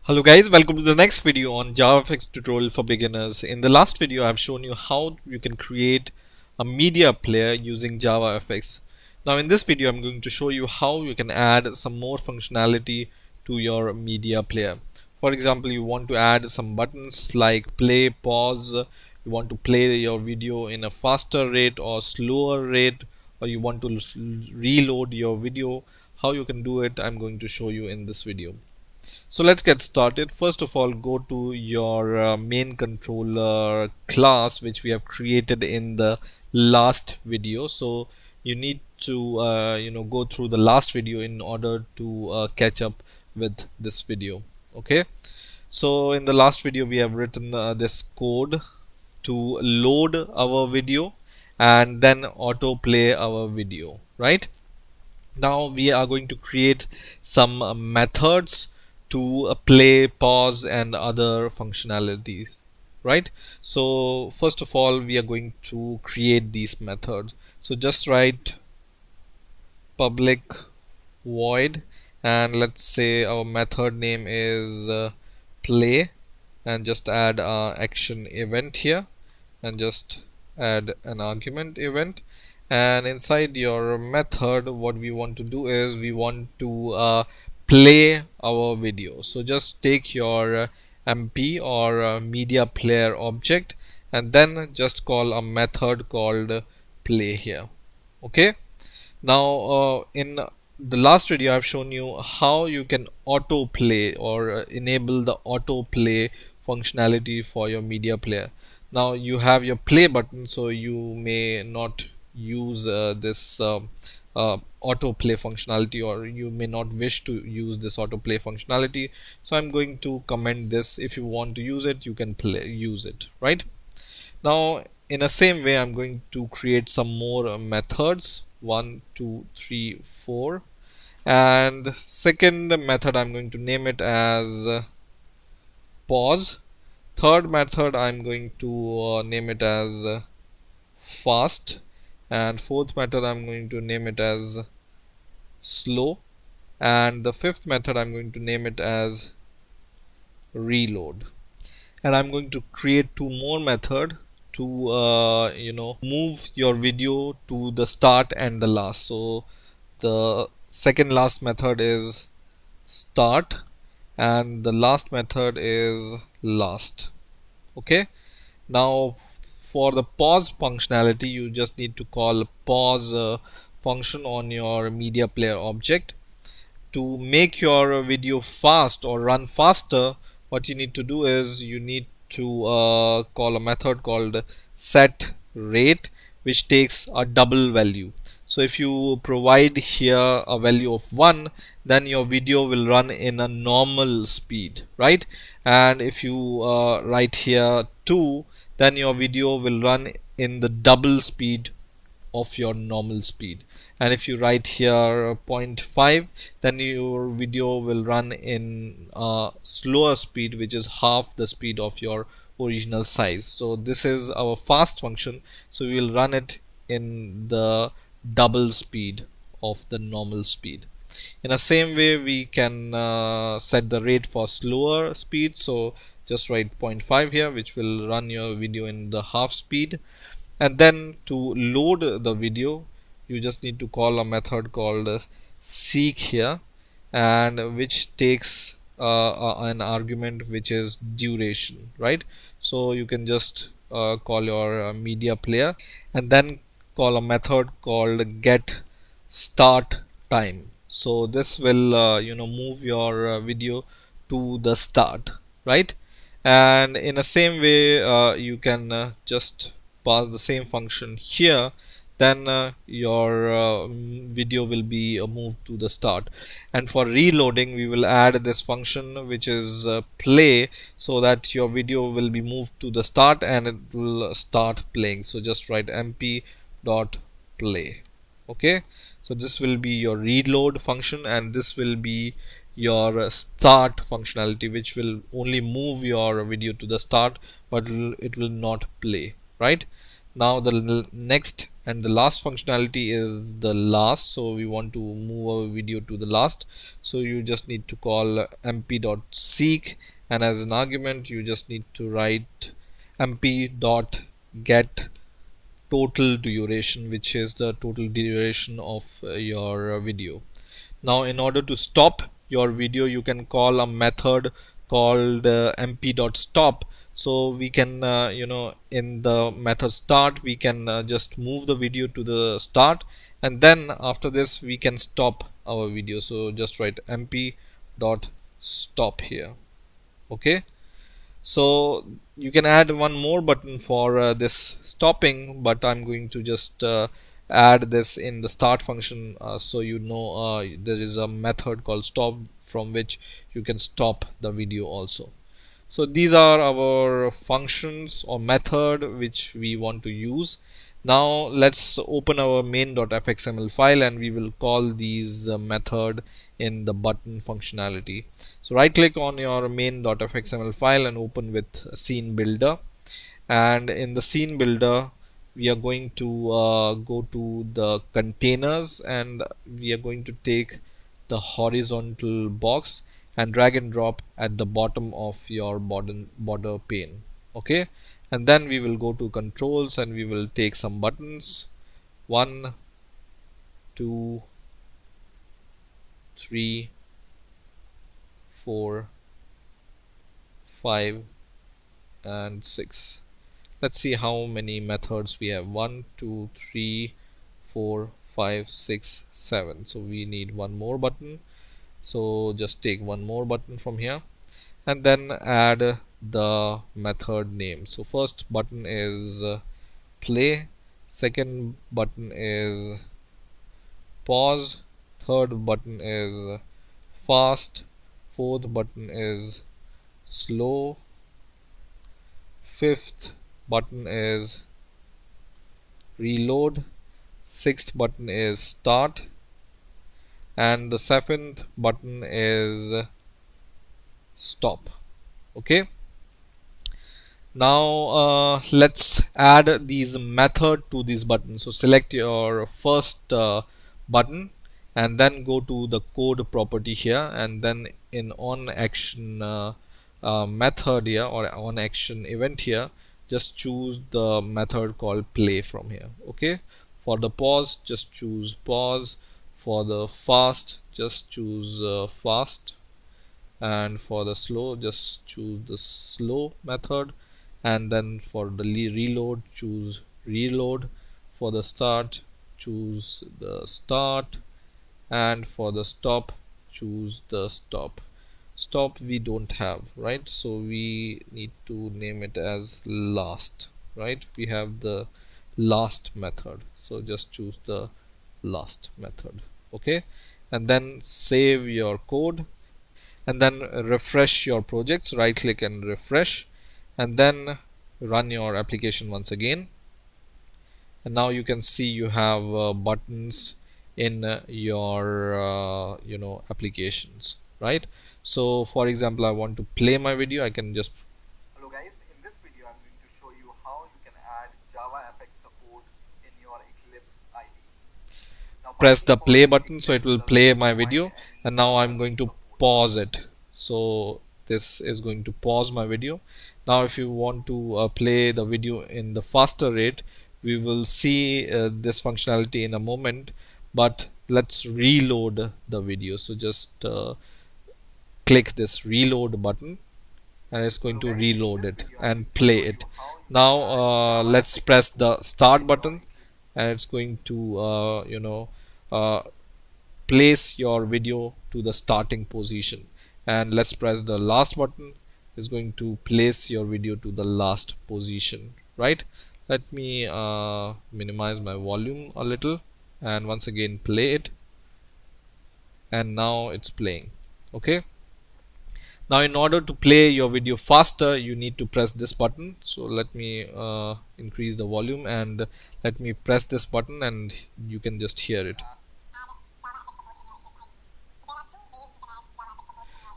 Hello guys, welcome to the next video on JavaFX tutorial for beginners. In the last video I've shown you how you can create a media player using JavaFX. Now in this video I'm going to show you how you can add some more functionality to your media player. For example, you want to add some buttons like play, pause, you want to play your video in a faster rate or slower rate, or you want to reload your video. How you can do it I'm going to show you in this video. So let's get started. First of all, go to your main controller class which we have created in the last video. So you need to go through the last video in order to catch up with this video. Okay, so in the last video we have written this code to load our video and then autoplay our video, right? Now we are going to create some methods to play, pause and other functionalities, right? So first of all we are going to create these methods. So just write public void and let's say our method name is play, and just add action event here and just add an argument event. And inside your method what we want to do is we want to play our video. So just take your MP or media player object and then just call a method called play here. Okay, now in the last video I've shown you how you can autoplay or enable the autoplay functionality for your media player. Now you have your play button, so you may not use this autoplay functionality, or you may not wish to use this autoplay functionality. So I'm going to comment this. If you want to use it, you can use it, right? Now in the same way I'm going to create some more methods, 1 2 3 4, and second method I'm going to name it as pause. Third method I'm going to name it as fast, and fourth method I'm going to name it as slow, and the fifth method I'm going to name it as reload. And I'm going to create two more methods to move your video to the start and the last. So the second last method is start and the last method is last. Okay, now for the pause functionality you just need to call pause function on your media player object. To make your video fast or run faster, what you need to do is you need to call a method called set rate, which takes a double value. So if you provide here a value of 1, then your video will run in a normal speed, right? And if you write here 2, then your video will run in the double speed of your normal speed. And if you write here 0.5, then your video will run in a slower speed, which is half the speed of your original size. So this is our fast function, so we will run it in the double speed of the normal speed. In the same way we can set the rate for slower speed, so just write 0.5 here, which will run your video in the half speed. And then to load the video you just need to call a method called seek here, and which takes an argument which is duration, right? So you can just call your media player and then call a method called get start time. So this will move your video to the start, right? And in the same way you can just pass the same function here, then your video will be moved to the start. And for reloading we will add this function which is play, so that your video will be moved to the start and it will start playing. So just write mp dot play. Okay, so this will be your reload function and this will be your start functionality, which will only move your video to the start but it will not play, right? Now the next and the last functionality is the last, so we want to move our video to the last. So you just need to call mp.seek, and as an argument you just need to write mp.get total duration, which is the total duration of your video. Now in order to stop your video, you can call a method called mp.stop. So we can in the method start we can just move the video to the start, and then after this we can stop our video. So just write mp.stop here. Okay, so you can add one more button for this stopping, but I'm going to just add this in the start function, so there is a method called stop from which you can stop the video also. So these are our functions or method which we want to use. Now let's open our main.fxml file and we will call these method in the button functionality. So right click on your main.fxml file and open with scene builder, and in the scene builder we are going to go to the containers, and we are going to take the horizontal box and drag and drop at the bottom of your border pane. Okay, and then we will go to controls and we will take some buttons, 1 2 3 4 5 and 6. Let's see how many methods we have. 1 2 3 4 5 6 7. So we need one more button, so just take one more button from here and then add the method name. So first button is play, second button is pause, third button is fast, fourth button is slow, fifth button is reload, sixth button is start, and the seventh button is stop. Okay, now let's add these method to these buttons. So select your first button and then go to the code property here, and then in on action method here or on action event here, just choose the method called play from here. Okay, for the pause just choose pause, for the fast just choose fast, and for the slow just choose the slow method, and then for the reload choose reload, for the start choose the start, and for the stop choose the stop. Stop we don't have, right? So we need to name it as last, right? We have the last method, so just choose the last method. Okay, and then save your code and then refresh your projects. Right click and refresh, and then run your application once again, and now you can see you have buttons in your applications, right? So for example, I want to play my video. I can just Hello guys, in this video I'm going to show you how you can add JavaFX support in your Eclipse IDE. Now by press the play default button, so it Eclipse will doesn't play my provide video, any and now I'm going JavaFX to support. pause it. So this is going to pause my video. Now if you want to play the video in the faster rate, we will see this functionality in a moment, but let's reload the video. So just click this reload button, and it's going Hello to guys, in reload this it video I'm going and to play show it. you how you can Now add let's JavaFX press the support start in your button, Eclipse. and it's going to uh, place your video to the starting position, and let's press the last button. Is going to place your video to the last position, right? Let me minimize my volume a little and once again play it, and now it's playing. Okay, now in order to play your video faster, you need to press this button. So let me increase the volume and let me press this button, and you can just hear it.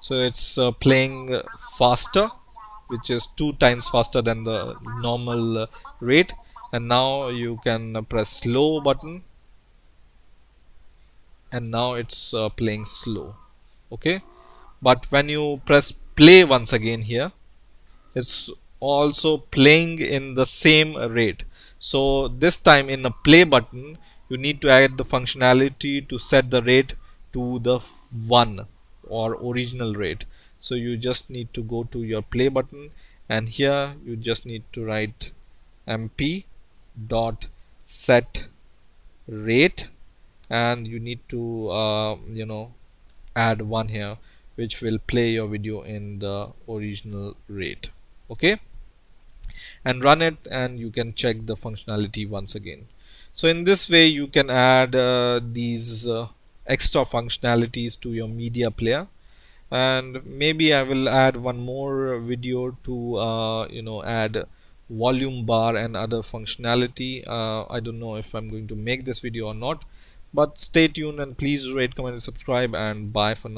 So it's playing faster, which is 2 times faster than the normal rate, and now you can press slow button, and now it's playing slow. Okay, but when you press play once again here, it's also playing in the same rate. So this time in the play button you need to add the functionality to set the rate to the 1 or original rate. So you just need to go to your play button, and here you just need to write mp dot set rate, and you need to add 1 here, which will play your video in the original rate. Okay, and run it, and you can check the functionality once again. So in this way you can add these extra functionalities to your media player, and maybe I will add one more video to add volume bar and other functionality. I don't know if I'm going to make this video or not, but stay tuned, and please rate, comment and subscribe, and bye for now.